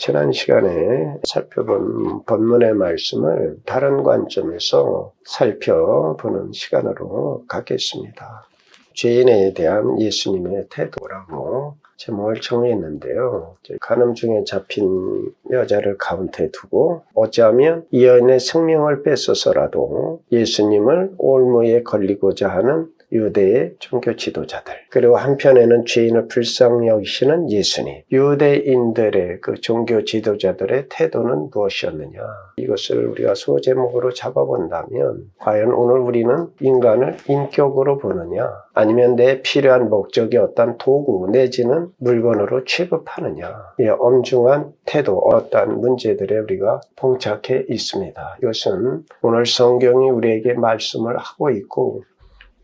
지난 시간에 살펴본 본문의 말씀을 다른 관점에서 살펴보는 시간으로 갖겠습니다. 죄인에 대한 예수님의 태도라고 제목을 정했는데요. 간음 중에 잡힌 여자를 가운데 두고 어찌하면 이 여인의 생명을 뺏어서라도 예수님을 올무에 걸리고자 하는 유대의 종교 지도자들, 그리고 한편에는 죄인을 불쌍히 여기시는 예수님, 유대인들의 그 종교 지도자들의 태도는 무엇이었느냐, 이것을 우리가 소제목으로 잡아본다면 과연 오늘 우리는 인간을 인격으로 보느냐, 아니면 내 필요한 목적이 어떤 도구 내지는 물건으로 취급하느냐, 이 엄중한 태도, 어떤 문제들에 우리가 봉착해 있습니다. 이것은 오늘 성경이 우리에게 말씀을 하고 있고,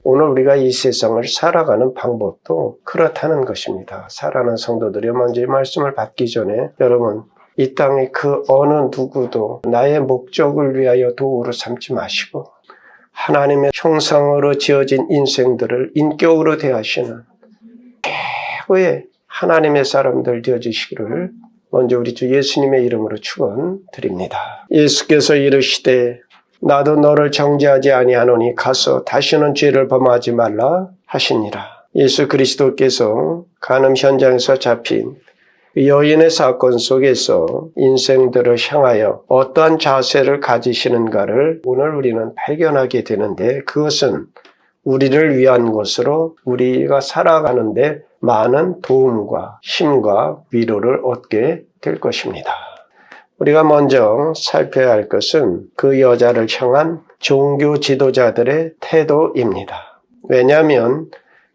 오늘 우리가 이 세상을 살아가는 방법도 그렇다는 것입니다. 사랑하는 성도들이 먼저 이 말씀을 받기 전에 여러분, 이 땅에 그 어느 누구도 나의 목적을 위하여 도구로 삼지 마시고 하나님의 형상으로 지어진 인생들을 인격으로 대하시는 최고의 하나님의 사람들 되어주시기를 먼저 우리 주 예수님의 이름으로 축원드립니다. 예수께서 이르시되 나도 너를 정죄하지 아니하노니 가서 다시는 죄를 범하지 말라 하시니라. 예수 그리스도께서 간음 현장에서 잡힌 여인의 사건 속에서 인생들을 향하여 어떠한 자세를 가지시는가를 오늘 우리는 발견하게 되는데, 그것은 우리를 위한 것으로 우리가 살아가는데 많은 도움과 힘과 위로를 얻게 될 것입니다. 우리가 먼저 살펴야 할 것은 그 여자를 향한 종교 지도자들의 태도입니다. 왜냐하면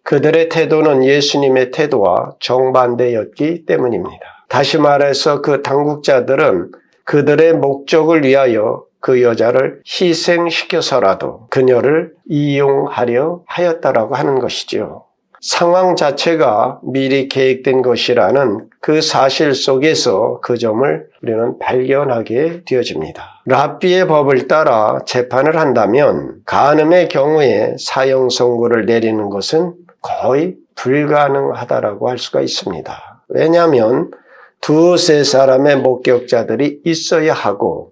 그들의 태도는 예수님의 태도와 정반대였기 때문입니다. 다시 말해서 그 당국자들은 그들의 목적을 위하여 그 여자를 희생시켜서라도 그녀를 이용하려 하였다라고 하는 것이지요. 상황 자체가 미리 계획된 것이라는 그 사실 속에서 그 점을 우리는 발견하게 되어집니다. 랍비의 법을 따라 재판을 한다면 간음의 경우에 사형 선고를 내리는 것은 거의 불가능하다라고 할 수가 있습니다. 왜냐하면 두세 사람의 목격자들이 있어야 하고,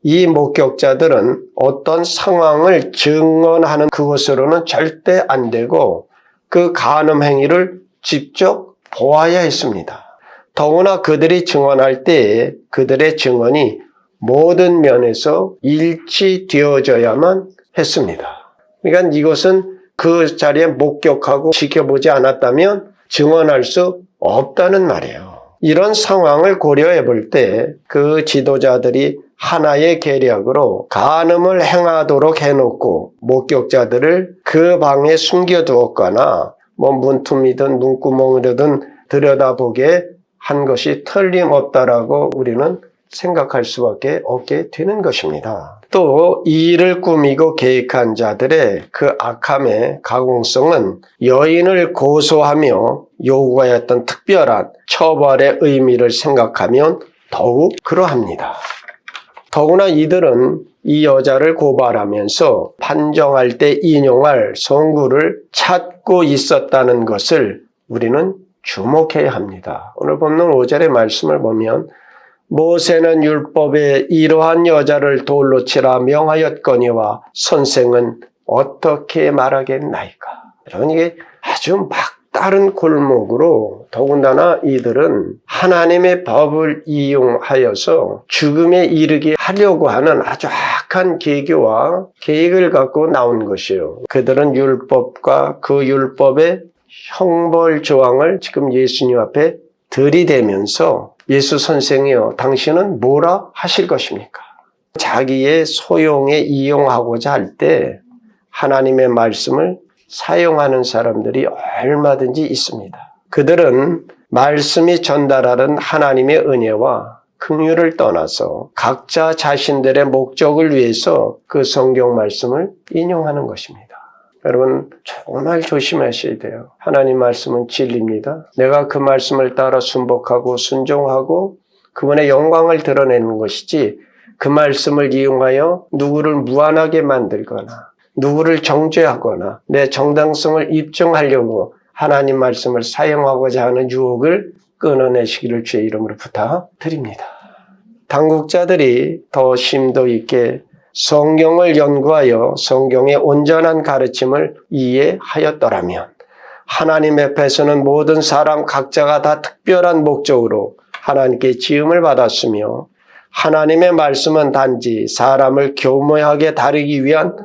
이 목격자들은 어떤 상황을 증언하는 그것으로는 절대 안 되고 그 간음 행위를 직접 보아야 했습니다. 더구나 그들이 증언할 때 그들의 증언이 모든 면에서 일치되어져야만 했습니다. 그러니까 이것은 그 자리에 목격하고 지켜보지 않았다면 증언할 수 없다는 말이에요. 이런 상황을 고려해 볼 때 그 지도자들이 하나의 계략으로 간음을 행하도록 해놓고 목격자들을 그 방에 숨겨두었거나 문틈이든 눈구멍이든 들여다보게 한 것이 틀림없다라고 우리는 생각할 수밖에 없게 되는 것입니다. 또 이 일을 꾸미고 계획한 자들의 그 악함의 가공성은 여인을 고소하며 요구하였던 특별한 처벌의 의미를 생각하면 더욱 그러합니다. 더구나 이들은 이 여자를 고발하면서 판정할 때 인용할 성구를 찾고 있었다는 것을 우리는 주목해야 합니다. 오늘 본문 5절의 말씀을 보면 모세는 율법에 이러한 여자를 돌로 치라 명하였거니와 선생은 어떻게 말하겠나이까. 여러분, 이게 아주 막다른 골목으로, 더군다나 이들은 하나님의 법을 이용하여서 죽음에 이르게 하려고 하는 아주 악한 계교와 계획을 갖고 나온 것이에요. 그들은 율법과 그 율법의 형벌 조항을 지금 예수님 앞에 들이대면서 예수 선생이여, 당신은 뭐라 하실 것입니까? 자기의 소용에 이용하고자 할 때 하나님의 말씀을 사용하는 사람들이 얼마든지 있습니다. 그들은 말씀이 전달하는 하나님의 은혜와 긍휼을 떠나서 각자 자신들의 목적을 위해서 그 성경 말씀을 인용하는 것입니다. 여러분, 정말 조심하셔야 돼요. 하나님 말씀은 진리입니다. 내가 그 말씀을 따라 순복하고 순종하고 그분의 영광을 드러내는 것이지, 그 말씀을 이용하여 누구를 무안하게 만들거나 누구를 정죄하거나 내 정당성을 입증하려고 하나님 말씀을 사용하고자 하는 유혹을 끊어내시기를 주의 이름으로 부탁드립니다. 당국자들이 더 심도 있게 성경을 연구하여 성경의 온전한 가르침을 이해하였더라면 하나님 앞에서는 모든 사람 각자가 다 특별한 목적으로 하나님께 지음을 받았으며 하나님의 말씀은 단지 사람을 교묘하게 다루기 위한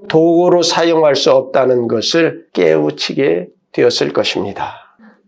도구로 사용할 수 없다는 것을 깨우치게 되었을 것입니다.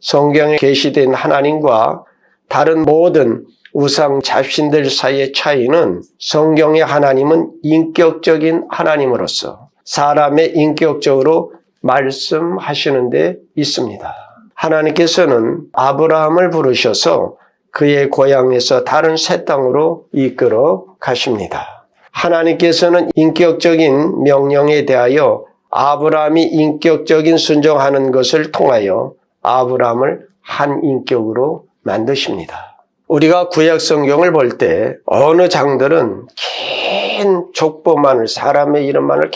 성경에 계시된 하나님과 다른 모든 우상 잡신들 사이의 차이는 성경의 하나님은 인격적인 하나님으로서 사람의 인격적으로 말씀하시는 데 있습니다. 하나님께서는 아브라함을 부르셔서 그의 고향에서 다른 새 땅으로 이끌어 가십니다. 하나님께서는 인격적인 명령에 대하여 아브라함이 인격적인 순종하는 것을 통하여 아브라함을 한 인격으로 만드십니다. 우리가 구약 성경을 볼 때 어느 장들은 긴 족보만을 사람의 이름만을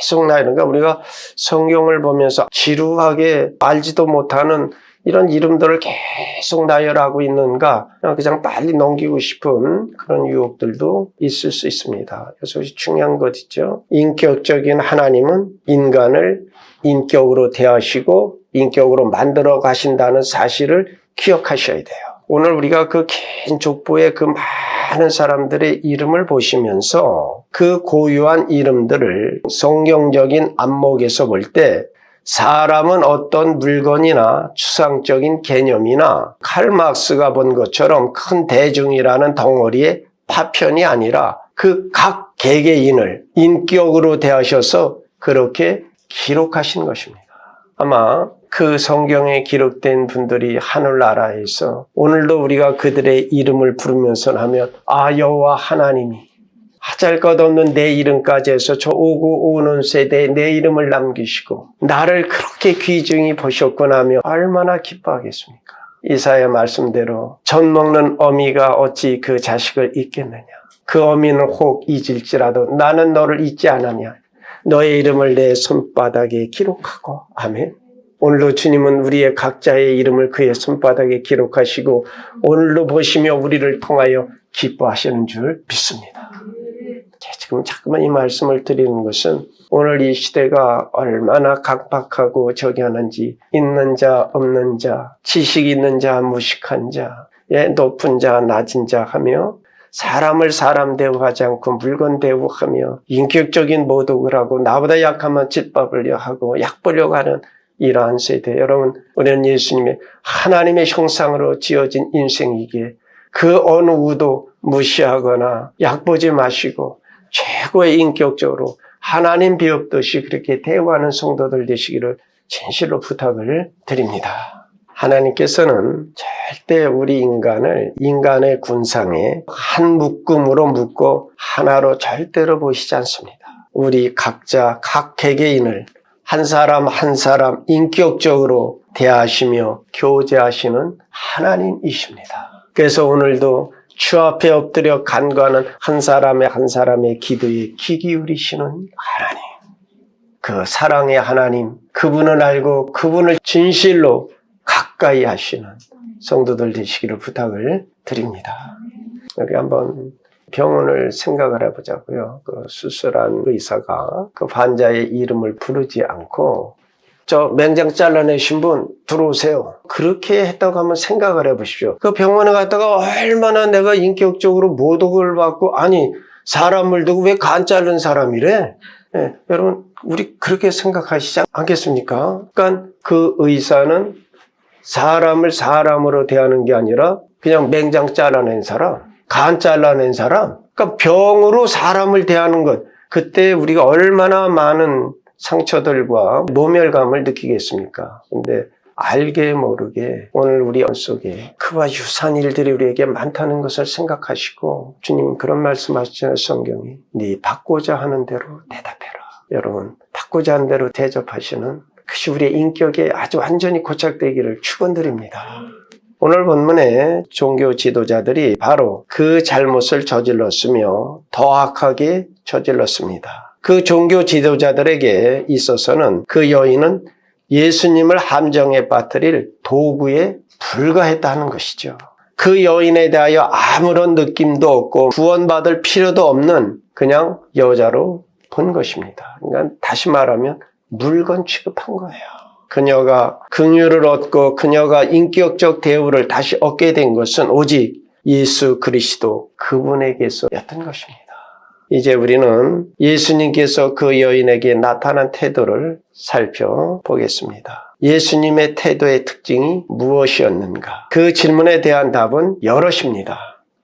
계속 나열하니까 우리가 성경을 보면서 지루하게 알지도 못하는 이런 이름들을 계속 나열하고 있는가 그냥 빨리 넘기고 싶은 그런 유혹들도 있을 수 있습니다. 그래서 중요한 것 있죠. 인격적인 하나님은 인간을 인격으로 대하시고 인격으로 만들어 가신다는 사실을 기억하셔야 돼요. 오늘 우리가 그 긴 족보의 그 많은 사람들의 이름을 보시면서 그 고유한 이름들을 성경적인 안목에서 볼 때 사람은 어떤 물건이나 추상적인 개념이나 칼 막스가 본 것처럼 큰 대중이라는 덩어리의 파편이 아니라 그 각 개개인을 인격으로 대하셔서 그렇게 기록하신 것입니다. 아마 그 성경에 기록된 분들이 하늘나라에서 오늘도 우리가 그들의 이름을 부르면서 하면 여호와 하나님이 하잘것없는 내 이름까지 해서 저 오고 오는 세대에 내 이름을 남기시고 나를 그렇게 귀중히 보셨구나 하며 얼마나 기뻐하겠습니까? 이사야 말씀대로 젖 먹는 어미가 어찌 그 자식을 잊겠느냐. 그 어미는 혹 잊을지라도 나는 너를 잊지 않았냐. 너의 이름을 내 손바닥에 기록하고. 아멘. 오늘도 주님은 우리의 각자의 이름을 그의 손바닥에 기록하시고 오늘도 보시며 우리를 통하여 기뻐하시는 줄 믿습니다. 지금 자꾸만 이 말씀을 드리는 것은 오늘 이 시대가 얼마나 각박하고 저기 하는지 있는 자 없는 자 지식 있는 자 무식한 자 높은 자 낮은 자 하며 사람을 사람 대우하지 않고 물건 대우하며 인격적인 모독을 하고 나보다 약하면 짓밟으려 하고 약 보려고 하는 이러한 세대. 여러분 우리는 예수님의 하나님의 형상으로 지어진 인생이기에 그 어느 누구도 무시하거나 약보지 마시고 최고의 인격적으로 하나님 비읍듯이 그렇게 대우하는 성도들 되시기를 진실로 부탁을 드립니다. 하나님께서는 절대 우리 인간의 군상에 한 묶음으로 묶고 하나로 절대로 보시지 않습니다. 우리 각자 각 개개인을 한 사람 한 사람 인격적으로 대하시며 교제하시는 하나님이십니다. 그래서 오늘도 주 앞에 엎드려 간구하는 한 사람의 기도에 귀 기울이시는 하나님. 그 사랑의 하나님, 그분을 알고 그분을 진실로 가까이 하시는 성도들 되시기를 부탁을 드립니다. 여기 한번 병원을 생각을 해보자고요. 그 수술한 의사가 그 환자의 이름을 부르지 않고 저 맹장 잘라내신 분 들어오세요. 그렇게 했다고 한번 생각을 해보십시오. 그 병원에 갔다가 얼마나 내가 인격적으로 모독을 받고 아니 사람을 두고 왜 간 자른 사람이래? 여러분 우리 그렇게 생각하시지 않겠습니까? 그러니까 그 의사는 사람을 사람으로 대하는 게 아니라 그냥 맹장 잘라낸 사람, 간 잘라낸 사람, 그러니까 병으로 사람을 대하는 것. 그때 우리가 얼마나 많은 상처들과 모멸감을 느끼겠습니까? 근데 알게 모르게 오늘 우리 연 속에 그와 유사한 일들이 우리에게 많다는 것을 생각하시고 주님 그런 말씀하시잖아요. 성경이 네 받고자 하는 대로 대답해라. 여러분 받고자 하는 대로 대접하시는 그것이 우리의 인격에 아주 완전히 고착되기를 축원드립니다. 오늘 본문에 종교 지도자들이 바로 그 잘못을 저질렀으며 더 악하게 저질렀습니다. 그 종교 지도자들에게 있어서는 그 여인은 예수님을 함정에 빠뜨릴 도구에 불과했다는 것이죠. 그 여인에 대하여 아무런 느낌도 없고 구원받을 필요도 없는 그냥 여자로 본 것입니다. 그러니까 다시 말하면 물건 취급한 거예요. 그녀가 긍휼을 얻고 그녀가 인격적 대우를 다시 얻게 된 것은 오직 예수 그리스도 그분에게서였던 것입니다. 이제 우리는 예수님께서 그 여인에게 나타난 태도를 살펴보겠습니다. 예수님의 태도의 특징이 무엇이었는가? 그 질문에 대한 답은 여럿입니다.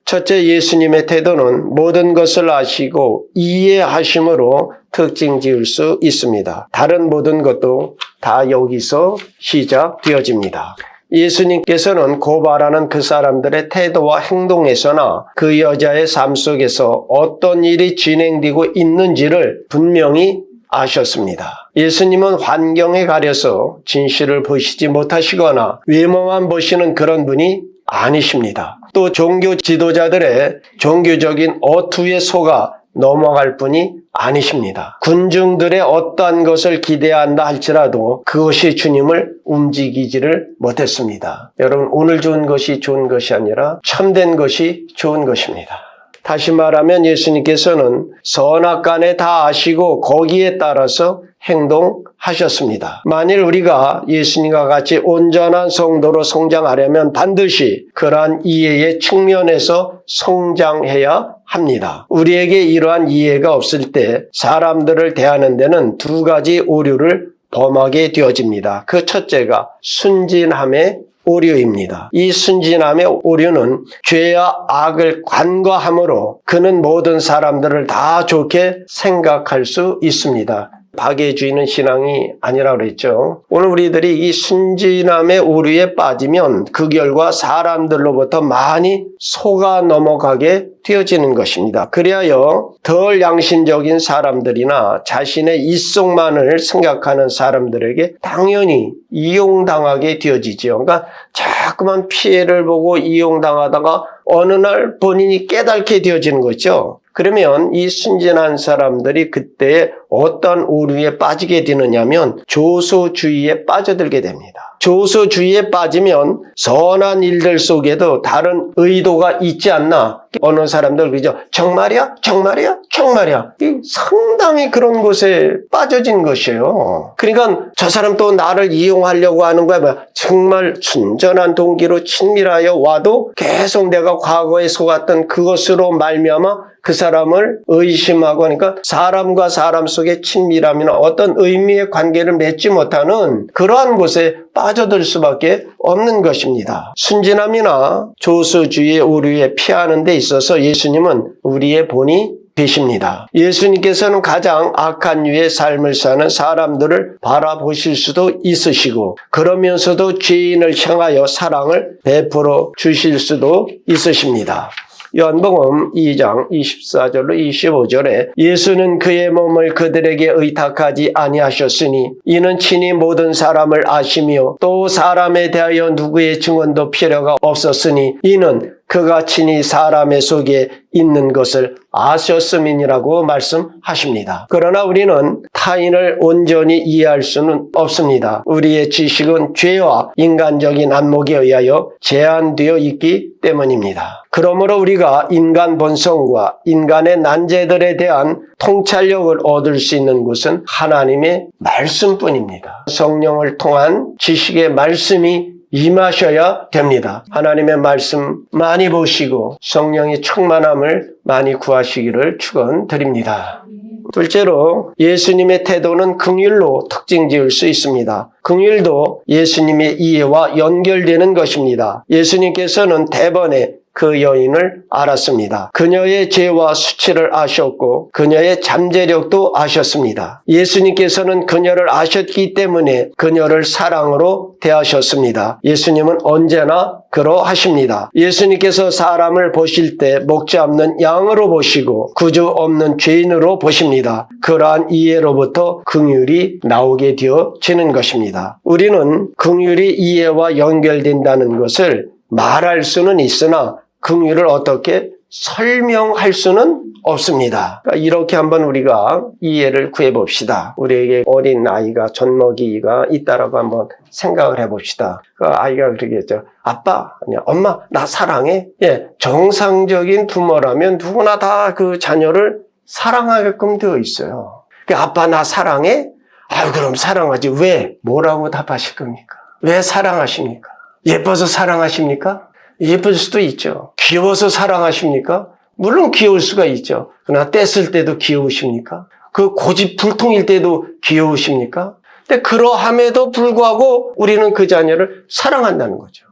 첫째, 예수님의 태도는 모든 것을 아시고 이해하심으로 특징 지을 수 있습니다. 다른 모든 것도 다 여기서 시작되어집니다. 예수님께서는 고발하는 그 사람들의 태도와 행동에서나 그 여자의 삶 속에서 어떤 일이 진행되고 있는지를 분명히 아셨습니다. 예수님은 환경에 가려서 진실을 보시지 못하시거나 외모만 보시는 그런 분이 아니십니다. 또 종교 지도자들의 종교적인 어투에 속아 넘어갈 분이 아니십니다. 군중들의 어떠한 것을 기대한다 할지라도 그것이 주님을 움직이지를 못했습니다. 여러분, 오늘 좋은 것이 좋은 것이 아니라 참된 것이 좋은 것입니다. 다시 말하면 예수님께서는 선악간에 다 아시고 거기에 따라서 행동하셨습니다. 만일 우리가 예수님과 같이 온전한 성도로 성장하려면 반드시 그러한 이해의 측면에서 성장해야 합니다. 우리에게 이러한 이해가 없을 때 사람들을 대하는 데는 두 가지 오류를 범하게 되어집니다. 그 첫째가 순진함의 오류입니다. 이 순진함의 오류는 죄와 악을 간과함으로 그는 모든 사람들을 다 좋게 생각할 수 있습니다. 박애주의는 신앙이 아니라고 그랬죠. 오늘 우리들이 이 순진함의 오류에 빠지면 그 결과 사람들로부터 많이 속아 넘어가게 되어지는 것입니다. 그리하여 덜 양심적인 사람들이나 자신의 이속만을 생각하는 사람들에게 당연히 이용당하게 되어지죠. 그러니까 자꾸만 피해를 보고 이용당하다가 어느 날 본인이 깨닫게 되어지는 거죠. 그러면 이 순진한 사람들이 그때 어떤 오류에 빠지게 되느냐면 조소주의에 빠져들게 됩니다. 조소주의에 빠지면 선한 일들 속에도 다른 의도가 있지 않나? 어느 사람들 그죠? 정말이야? 정말이야? 정말이야? 상당히 그런 곳에 빠져진 것이에요. 그러니까 저 사람 또 나를 이용하려고 하는 거야. 정말 순전한 동기로 친밀하여 와도 계속 내가 과거에 속았던 그것으로 말미암아 그 사람을 의심하고 하니까 사람과 사람 속의 친밀함이나 어떤 의미의 관계를 맺지 못하는 그러한 곳에 빠져들 수밖에 없는 것입니다. 순진함이나 조소주의의 오류에 피하는 데 있어서 예수님은 우리의 본이 되십니다. 예수님께서는 가장 악한 유의 삶을 사는 사람들을 바라보실 수도 있으시고 그러면서도 죄인을 향하여 사랑을 베풀어 주실 수도 있으십니다. 요한복음 2장 24절로 25절에 예수는 그의 몸을 그들에게 의탁하지 아니하셨으니 이는 친히 모든 사람을 아시며 또 사람에 대하여 누구의 증언도 필요가 없었으니 이는 그가 친히 사람의 속에 있는 것을 아셨음이니라고 말씀하십니다. 그러나 우리는 타인을 온전히 이해할 수는 없습니다. 우리의 지식은 죄와 인간적인 안목에 의하여 제한되어 있기 때문입니다. 그러므로 우리가 인간 본성과 인간의 난제들에 대한 통찰력을 얻을 수 있는 것은 하나님의 말씀뿐입니다. 성령을 통한 지식의 말씀이 임하셔야 됩니다. 하나님의 말씀 많이 보시고 성령의 충만함을 많이 구하시기를 축원드립니다. 둘째로 예수님의 태도는 긍휼로 특징 지을 수 있습니다. 긍휼도 예수님의 이해와 연결되는 것입니다. 예수님께서는 대번에 그 여인을 알았습니다. 그녀의 죄와 수치를 아셨고 그녀의 잠재력도 아셨습니다. 예수님께서는 그녀를 아셨기 때문에 그녀를 사랑으로 대하셨습니다. 예수님은 언제나 그러하십니다. 예수님께서 사람을 보실 때 목자 없는 양으로 보시고 구주 없는 죄인으로 보십니다. 그러한 이해로부터 긍휼이 나오게 되어지는 것입니다. 우리는 긍휼이 이해와 연결된다는 것을 말할 수는 있으나 긍휼을 어떻게 설명할 수는 없습니다. 그러니까 이렇게 한번 우리가 이해를 구해봅시다. 우리에게 어린 아이가 젖먹이가 있다라고 한번 생각을 해봅시다. 그 아이가 그러겠죠. 아빠, 아니야, 엄마, 나 사랑해. 예, 정상적인 부모라면 누구나 다 그 자녀를 사랑하게끔 되어 있어요. 아빠, 나 사랑해? 아유, 그럼 사랑하지. 왜? 뭐라고 답하실 겁니까? 왜 사랑하십니까? 예뻐서 사랑하십니까? 예쁠 수도 있죠. 귀여워서 사랑하십니까? 물론 귀여울 수가 있죠. 그러나 뗐을 때도 귀여우십니까? 그 고집불통일 때도 귀여우십니까? 근데 그러함에도 불구하고 우리는 그 자녀를 사랑한다는 거죠.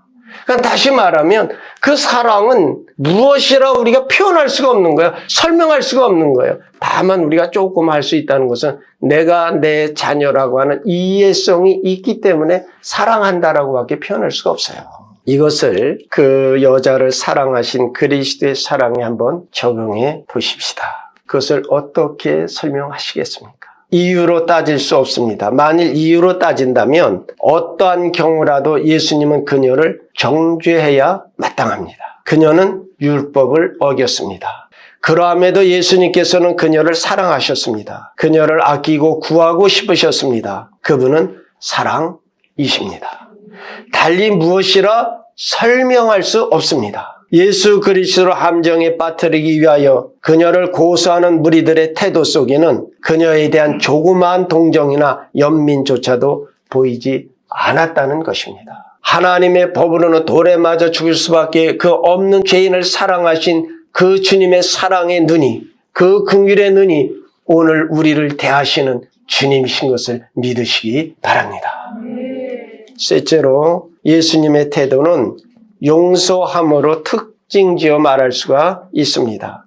그러니까 다시 말하면 그 사랑은 무엇이라 우리가 표현할 수가 없는 거예요. 설명할 수가 없는 거예요. 다만 우리가 조금 할 수 있다는 것은 내가 내 자녀라고 하는 이해성이 있기 때문에 사랑한다라고밖에 표현할 수가 없어요. 이것을 그 여자를 사랑하신 그리스도의 사랑에 한번 적용해 보십시다. 그것을 어떻게 설명하시겠습니까? 이유로 따질 수 없습니다. 만일 이유로 따진다면 어떠한 경우라도 예수님은 그녀를 정죄해야 마땅합니다. 그녀는 율법을 어겼습니다. 그러함에도 예수님께서는 그녀를 사랑하셨습니다. 그녀를 아끼고 구하고 싶으셨습니다. 그분은 사랑이십니다. 달리 무엇이라 설명할 수 없습니다. 예수 그리스도로 함정에 빠뜨리기 위하여 그녀를 고소하는 무리들의 태도 속에는 그녀에 대한 조그마한 동정이나 연민조차도 보이지 않았다는 것입니다. 하나님의 법으로는 돌에 맞아 죽을 수밖에 그 없는 죄인을 사랑하신 그 주님의 사랑의 눈이, 그 긍휼의 눈이 오늘 우리를 대하시는 주님이신 것을 믿으시기 바랍니다. 셋째로 예수님의 태도는 용서함으로 특징지어 말할 수가 있습니다.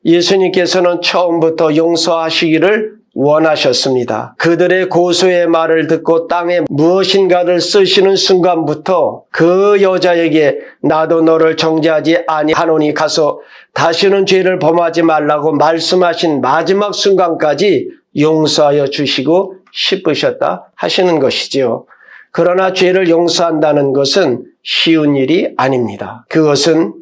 예수님께서는 처음부터 용서하시기를 원하셨습니다. 그들의 고소의 말을 듣고 땅에 무엇인가를 쓰시는 순간부터 그 여자에게 나도 너를 정죄하지 아니하노니 가서 다시는 죄를 범하지 말라고 말씀하신 마지막 순간까지 용서하여 주시고 싶으셨다 하시는 것이지요. 그러나 죄를 용서한다는 것은 쉬운 일이 아닙니다. 그것은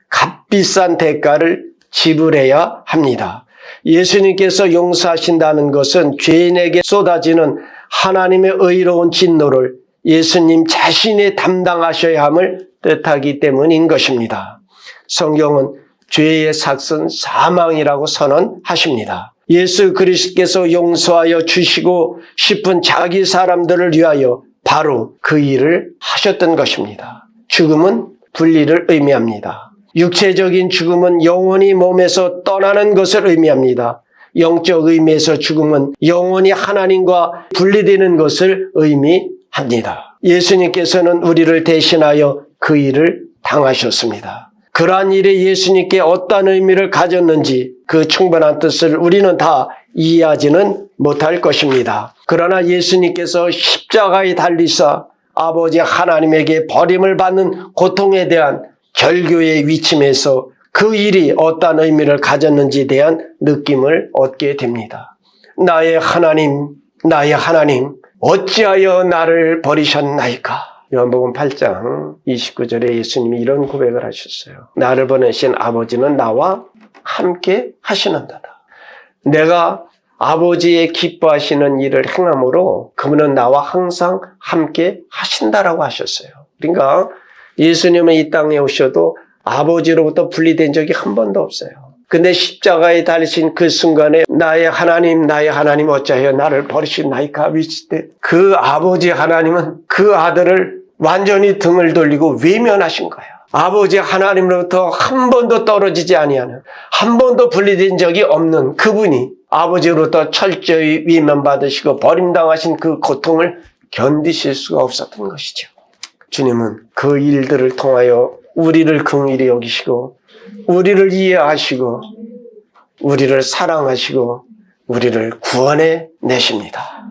값비싼 대가를 지불해야 합니다. 예수님께서 용서하신다는 것은 죄인에게 쏟아지는 하나님의 의로운 진노를 예수님 자신이 담당하셔야 함을 뜻하기 때문인 것입니다. 성경은 죄의 삭은 사망이라고 선언하십니다. 예수 그리스도께서 용서하여 주시고 싶은 자기 사람들을 위하여 바로 그 일을 하셨던 것입니다. 죽음은 분리를 의미합니다. 육체적인 죽음은 영혼이 몸에서 떠나는 것을 의미합니다. 영적 의미에서 죽음은 영혼이 하나님과 분리되는 것을 의미합니다. 예수님께서는 우리를 대신하여 그 일을 당하셨습니다. 그러한 일에 예수님께 어떤 의미를 가졌는지 그 충분한 뜻을 우리는 다 이해하지는 못할 것입니다. 그러나 예수님께서 십자가에 달리사 아버지 하나님에게 버림을 받는 고통에 대한 결교의 위침에서 그 일이 어떤 의미를 가졌는지에 대한 느낌을 얻게 됩니다. 나의 하나님, 어찌하여 나를 버리셨나이까? 요한복음 8장 29절에 예수님이 이런 고백을 하셨어요. 나를 보내신 아버지는 나와 함께 하시는도다. 내가 아버지의 기뻐하시는 일을 행함으로 그분은 나와 항상 함께 하신다라고 하셨어요. 그러니까 예수님은 이 땅에 오셔도 아버지로부터 분리된 적이 한 번도 없어요. 근데 십자가에 달리신 그 순간에 나의 하나님 어찌하여 나를 버리시나이까 외칠 때 그 아버지 하나님은 그 아들을 완전히 등을 돌리고 외면하신 거예요. 아버지 하나님으로부터 한 번도 떨어지지 아니하는, 한 번도 분리된 적이 없는 그분이 아버지로부터 철저히 외면받으시고 버림당하신 그 고통을 견디실 수가 없었던 것이죠. 주님은 그 일들을 통하여 우리를 긍휼히 여기시고 우리를 이해하시고 우리를 사랑하시고 우리를 구원해 내십니다.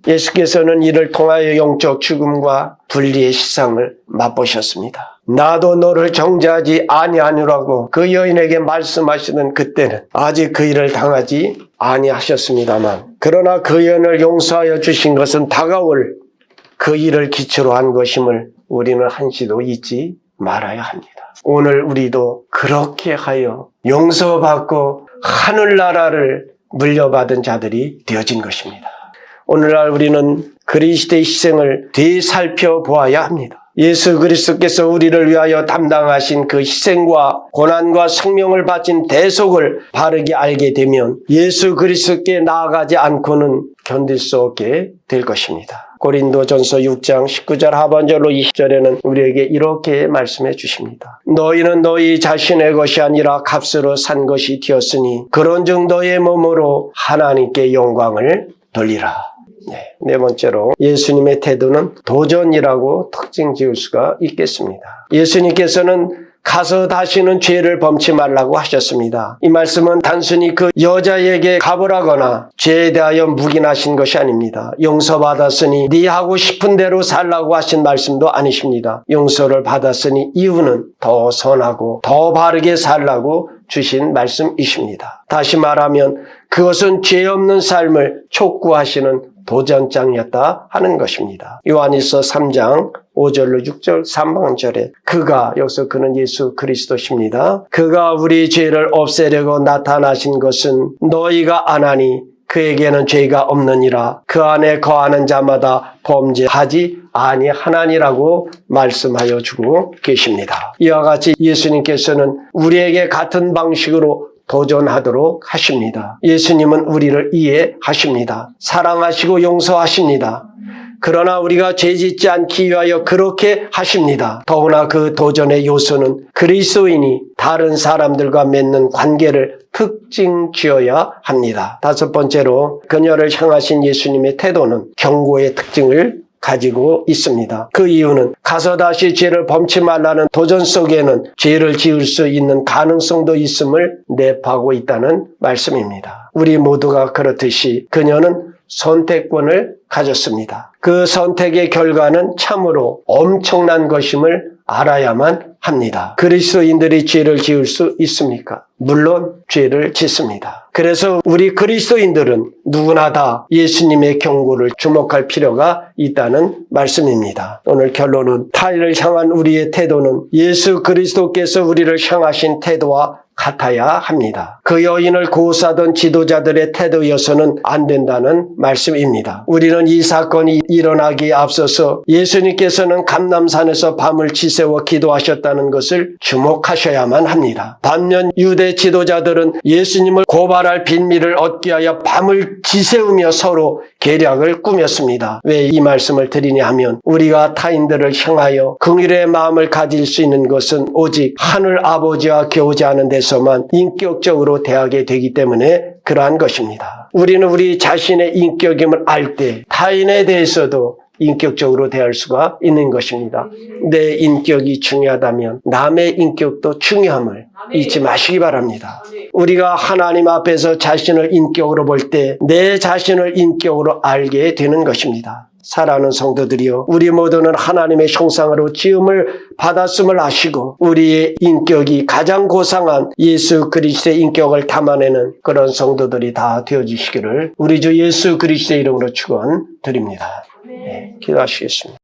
예수께서는 이를 통하여 영적 죽음과 분리의 시상을 맛보셨습니다. 나도 너를 정죄하지 아니하노라고 그 여인에게 말씀하시는 그때는 아직 그 일을 당하지 아니하셨습니다만, 그러나 그 여인을 용서하여 주신 것은 다가올 그 일을 기초로 한 것임을 우리는 한시도 잊지 말아야 합니다. 오늘 우리도 그렇게 하여 용서받고 하늘나라를 물려받은 자들이 되어진 것입니다. 오늘날 우리는 그리스도의 희생을 되살펴보아야 합니다. 예수 그리스도께서 우리를 위하여 담당하신 그 희생과 고난과 생명을 바친 대속을 바르게 알게 되면 예수 그리스도께 나아가지 않고는 견딜 수 없게 될 것입니다. 고린도전서 6장 19절 하반절로 20절에는 우리에게 이렇게 말씀해 주십니다. 너희는 너희 자신의 것이 아니라 값으로 산 것이 되었으니 그런즉 너의 몸으로 하나님께 영광을 돌리라. 네 번째로 예수님의 태도는 도전이라고 특징 지을 수가 있겠습니다. 예수님께서는 가서 다시는 죄를 범치 말라고 하셨습니다. 이 말씀은 단순히 그 여자에게 가보라거나 죄에 대하여 묵인하신 것이 아닙니다. 용서받았으니 네 하고 싶은 대로 살라고 하신 말씀도 아니십니다. 용서를 받았으니 이유는 더 선하고 더 바르게 살라고 주신 말씀이십니다. 다시 말하면 그것은 죄 없는 삶을 촉구하시는 도전장이었다 하는 것입니다. 요한일서 3장 5절로 6절 3번절에 그가, 여기서 그는 예수 그리스도십니다. 그가 우리 죄를 없애려고 나타나신 것은 너희가 아나니 그에게는 죄가 없느니라. 그 안에 거하는 자마다 범죄하지 아니하나니라고 말씀하여 주고 계십니다. 이와 같이 예수님께서는 우리에게 같은 방식으로 도전하도록 하십니다. 예수님은 우리를 이해하십니다. 사랑하시고 용서하십니다. 그러나 우리가 죄짓지 않기 위하여 그렇게 하십니다. 더구나 그 도전의 요소는 그리스도인이 다른 사람들과 맺는 관계를 특징 지어야 합니다. 다섯 번째로 그녀를 향하신 예수님의 태도는 경고의 특징을 가지고 있습니다. 그 이유는 가서 다시 죄를 범치 말라는 도전 속에는 죄를 지을 수 있는 가능성도 있음을 내포하고 있다는 말씀입니다. 우리 모두가 그렇듯이 그녀는 선택권을 가졌습니다. 그 선택의 결과는 참으로 엄청난 것임을 알아야만 합니다. 그리스도인들이 죄를 지을 수 있습니까? 물론 죄를 짓습니다. 그래서 우리 그리스도인들은 누구나 다 예수님의 경고를 주목할 필요가 있다는 말씀입니다. 오늘 결론은 타인을 향한 우리의 태도는 예수 그리스도께서 우리를 향하신 태도와 같아야 합니다. 그 여인을 고사던 지도자들의 태도여서는 안 된다는 말씀입니다. 우리는 이 사건이 일어나기에 앞서서 예수님께서는 감람산에서 밤을 지새워 기도하셨다는 것을 주목하셔야만 합니다. 반면 유대 지도자들은 예수님을 고발할 빈미를 얻기 위하여 밤을 지새우며 서로 계략을 꾸몄습니다. 왜 이 말씀을 드리냐 하면 우리가 타인들을 향하여 긍휼의 마음을 가질 수 있는 것은 오직 하늘 아버지와 교제하는 데서만 인격적으로 대하게 되기 때문에 그러한 것입니다. 우리는 우리 자신의 인격임을 알 때 타인에 대해서도 인격적으로 대할 수가 있는 것입니다. 내 인격이 중요하다면 남의 인격도 중요함을 잊지 마시기 바랍니다. 우리가 하나님 앞에서 자신을 인격으로 볼 때 내 자신을 인격으로 알게 되는 것입니다. 사랑하는 성도들이여, 우리 모두는 하나님의 형상으로 지음을 받았음을 아시고 우리의 인격이 가장 고상한 예수 그리스도의 인격을 담아내는 그런 성도들이 다 되어주시기를 우리 주 예수 그리스도의 이름으로 축원드립니다. 네, 기도하시겠습니다.